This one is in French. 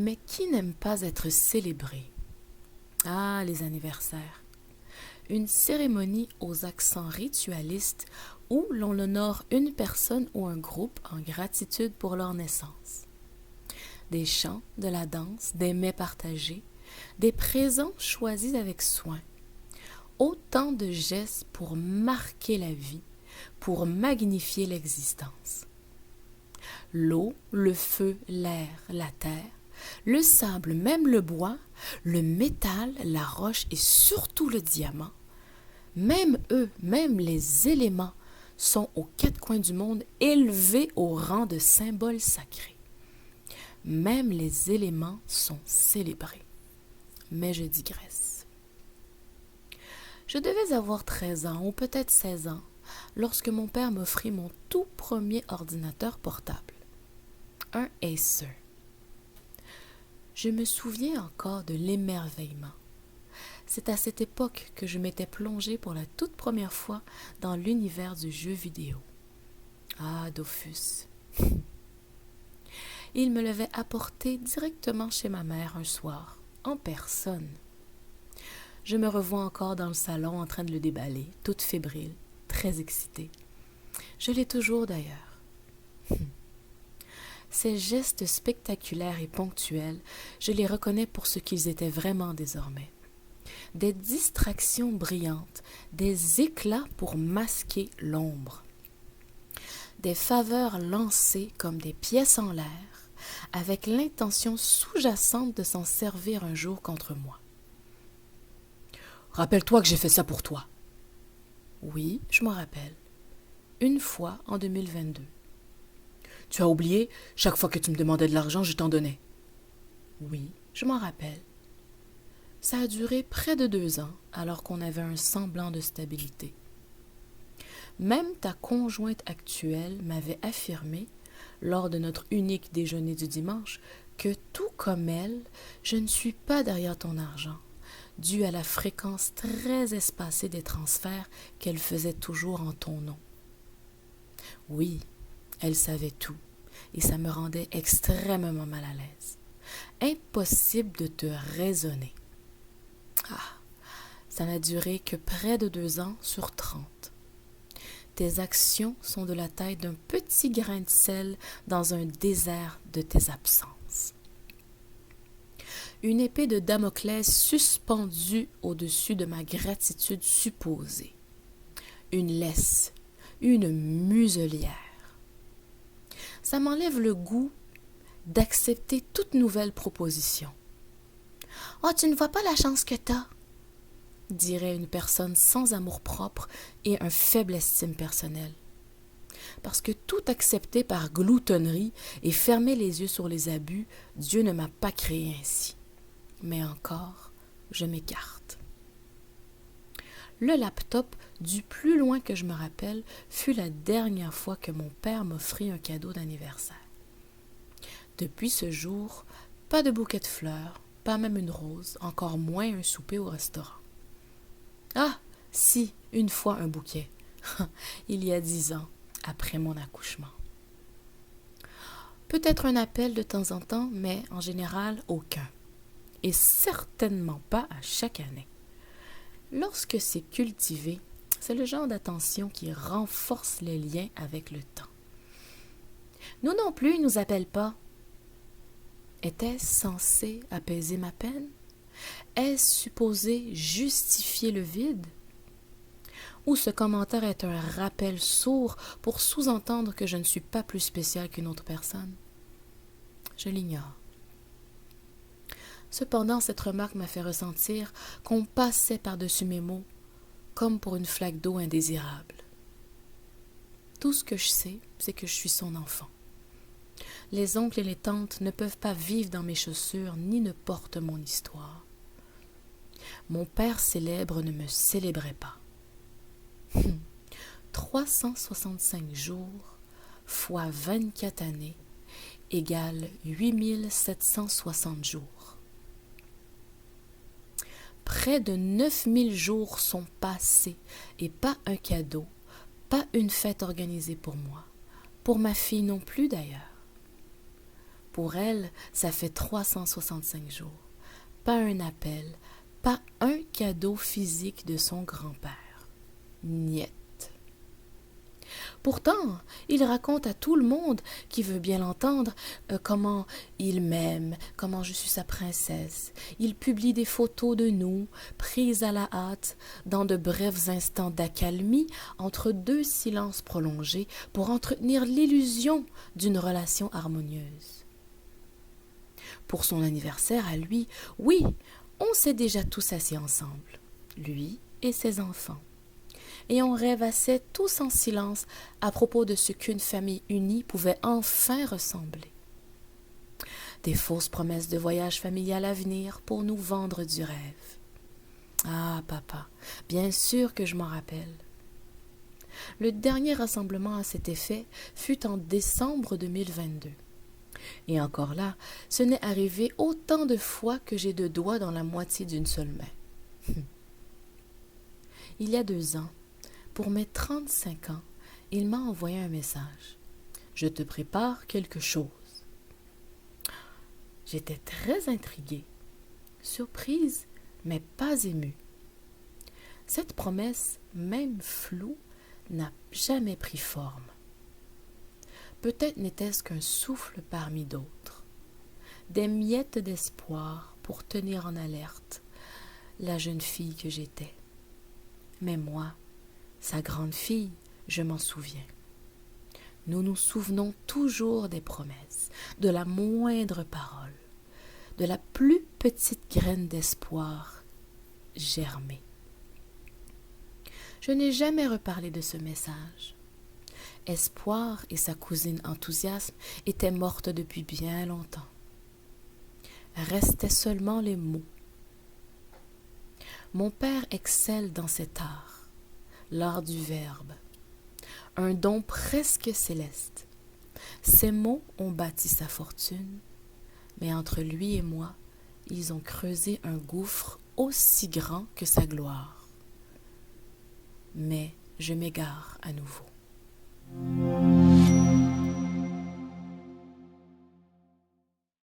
Mais qui n'aime pas être célébré? Ah, les anniversaires. Une cérémonie aux accents ritualistes où l'on honore une personne ou un groupe en gratitude pour leur naissance. Des chants, de la danse, des mets partagés, des présents choisis avec soin. Autant de gestes pour marquer la vie, pour magnifier l'existence. L'eau, le feu, l'air, la terre, le sable, même le bois, le métal, la roche et surtout le diamant, même eux, même les éléments, sont aux quatre coins du monde élevés au rang de symboles sacrés. Même les éléments sont célébrés. Mais je digresse. Je devais avoir 13 ans ou peut-être 16 ans lorsque mon père m'offrit mon tout premier ordinateur portable. Un Acer. Je me souviens encore de l'émerveillement. C'est à cette époque que je m'étais plongée pour la toute première fois dans l'univers du jeu vidéo. Ah, Dofus. Il me l'avait apporté directement chez ma mère un soir, en personne. Je me revois encore dans le salon en train de le déballer, toute fébrile, très excitée. Je l'ai toujours d'ailleurs. Ces gestes spectaculaires et ponctuels, je les reconnais pour ce qu'ils étaient vraiment désormais. Des distractions brillantes, des éclats pour masquer l'ombre. Des faveurs lancées comme des pièces en l'air, avec l'intention sous-jacente de s'en servir un jour contre moi. Rappelle-toi que j'ai fait ça pour toi. Oui, je m'en rappelle. Une fois en 2022. Tu as oublié, chaque fois que tu me demandais de l'argent, je t'en donnais. Oui, je m'en rappelle. Ça a duré près de 2 ans, alors qu'on avait un semblant de stabilité. Même ta conjointe actuelle m'avait affirmé, lors de notre unique déjeuner du dimanche, que tout comme elle, je ne suis pas derrière ton argent, dû à la fréquence très espacée des transferts qu'elle faisait toujours en ton nom. Oui, elle savait tout, et ça me rendait extrêmement mal à l'aise. Impossible de te raisonner. Ah, ça n'a duré que près de 2 ans sur 30. Tes actions sont de la taille d'un petit grain de sel dans un désert de tes absences. Une épée de Damoclès suspendue au-dessus de ma gratitude supposée. Une laisse, une muselière. Ça m'enlève le goût d'accepter toute nouvelle proposition. « Oh, tu ne vois pas la chance que t'as !» dirait une personne sans amour-propre et un faible estime personnelle. Parce que tout accepter par gloutonnerie et fermer les yeux sur les abus, Dieu ne m'a pas créé ainsi. Mais encore, je m'écarte. Le laptop, du plus loin que je me rappelle, fut la dernière fois que mon père m'offrit un cadeau d'anniversaire. Depuis ce jour, pas de bouquet de fleurs, pas même une rose, encore moins un souper au restaurant. Ah, si, une fois un bouquet, il y a 10 ans, après mon accouchement. Peut-être un appel de temps en temps, mais en général aucun. Et certainement pas à chaque année. Lorsque c'est cultivé, c'est le genre d'attention qui renforce les liens avec le temps. Nous non plus, ils nous appellent pas. Était-ce censé apaiser ma peine? Est-ce supposé justifier le vide? Ou ce commentaire est un rappel sourd pour sous-entendre que je ne suis pas plus spéciale qu'une autre personne? Je l'ignore. Cependant, cette remarque m'a fait ressentir qu'on passait par-dessus mes mots, comme pour une flaque d'eau indésirable. Tout ce que je sais, c'est que je suis son enfant. Les oncles et les tantes ne peuvent pas vivre dans mes chaussures ni ne portent mon histoire. Mon père célèbre ne me célébrait pas. 365 jours fois 24 années égale 8760 jours. Près de 9000 jours sont passés et pas un cadeau, pas une fête organisée pour moi, pour ma fille non plus d'ailleurs. Pour elle, ça fait 365 jours. Pas un appel, pas un cadeau physique de son grand-père. Niet. Pourtant, il raconte à tout le monde qui veut bien l'entendre comment il m'aime, comment je suis sa princesse. Il publie des photos de nous, prises à la hâte, dans de brefs instants d'accalmie, entre deux silences prolongés, pour entretenir l'illusion d'une relation harmonieuse. Pour son anniversaire à lui, oui, on s'est déjà tous assis ensemble, lui et ses enfants. Et on rêvassait tous en silence à propos de ce qu'une famille unie pouvait enfin ressembler. Des fausses promesses de voyage familial à venir pour nous vendre du rêve. Ah, papa, bien sûr que je m'en rappelle. Le dernier rassemblement à cet effet fut en décembre 2022. Et encore là, ce n'est arrivé autant de fois que j'ai de doigts dans la moitié d'une seule main. Il y a 2 ans, pour mes 35 ans, il m'a envoyé un message. « Je te prépare quelque chose. » J'étais très intriguée, surprise, mais pas émue. Cette promesse, même floue, n'a jamais pris forme. Peut-être n'était-ce qu'un souffle parmi d'autres, des miettes d'espoir pour tenir en alerte la jeune fille que j'étais. Mais moi, sa grande fille, je m'en souviens. Nous nous souvenons toujours des promesses, de la moindre parole, de la plus petite graine d'espoir germée. Je n'ai jamais reparlé de ce message. Espoir et sa cousine Enthousiasme étaient mortes depuis bien longtemps. Restaient seulement les mots. Mon père excelle dans cet art, l'art du verbe, un don presque céleste. Ces mots ont bâti sa fortune, mais entre lui et moi, ils ont creusé un gouffre aussi grand que sa gloire. Mais je m'égare à nouveau.